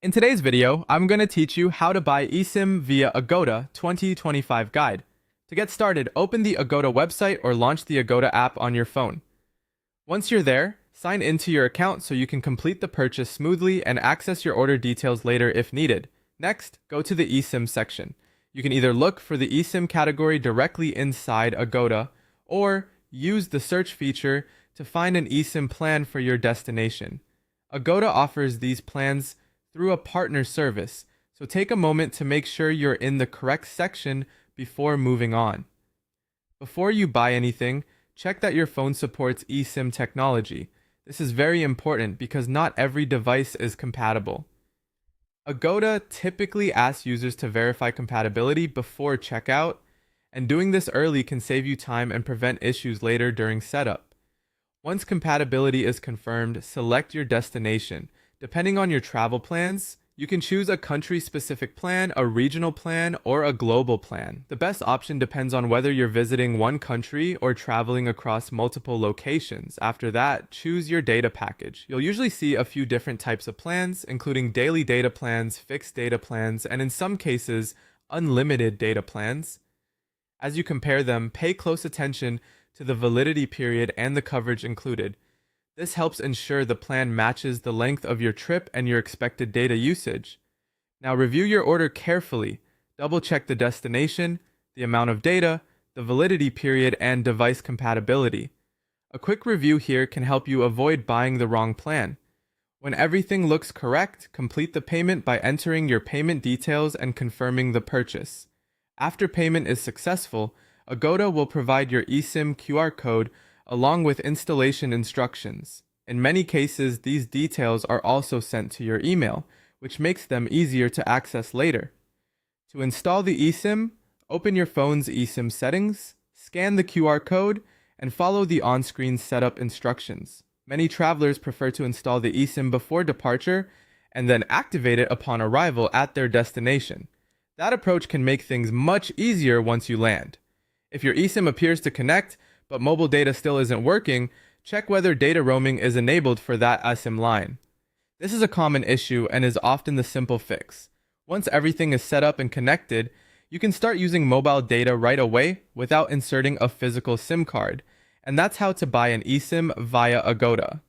In today's video, I'm going to teach you how to buy eSIM via Agoda 2025 guide. To get started, open the Agoda website or launch the Agoda app on your phone. Once you're there, sign into your account so you can complete the purchase smoothly and access your order details later if needed. Next, go to the eSIM section. You can either look for the eSIM category directly inside Agoda or use the search feature to find an eSIM plan for your destination. Agoda offers these plans through a partner service, so take a moment to make sure you're in the correct section before moving on. Before you buy anything, check that your phone supports eSIM technology. This is very important because not every device is compatible. Agoda typically asks users to verify compatibility before checkout, and doing this early can save you time and prevent issues later during setup. Once compatibility is confirmed, select your destination. Depending on your travel plans, you can choose a country-specific plan, a regional plan, or a global plan. The best option depends on whether you're visiting one country or traveling across multiple locations. After that, choose your data package. You'll usually see a few different types of plans, including daily data plans, fixed data plans, and in some cases, unlimited data plans. As you compare them, pay close attention to the validity period and the coverage included. This helps ensure the plan matches the length of your trip and your expected data usage. Now review your order carefully. Double check the destination, the amount of data, the validity period, and device compatibility. A quick review here can help you avoid buying the wrong plan. When everything looks correct, complete the payment by entering your payment details and confirming the purchase. After payment is successful, Agoda will provide your eSIM QR code along with installation instructions. In many cases, these details are also sent to your email, which makes them easier to access later. To install the eSIM, open your phone's eSIM settings, scan the QR code, and follow the on-screen setup instructions. Many travelers prefer to install the eSIM before departure and then activate it upon arrival at their destination. That approach can make things much easier once you land. If your eSIM appears to connect, but mobile data still isn't working, check whether data roaming is enabled for that eSIM line. This is a common issue and is often the simple fix. Once everything is set up and connected, you can start using mobile data right away without inserting a physical SIM card. And that's how to buy an eSIM via Agoda.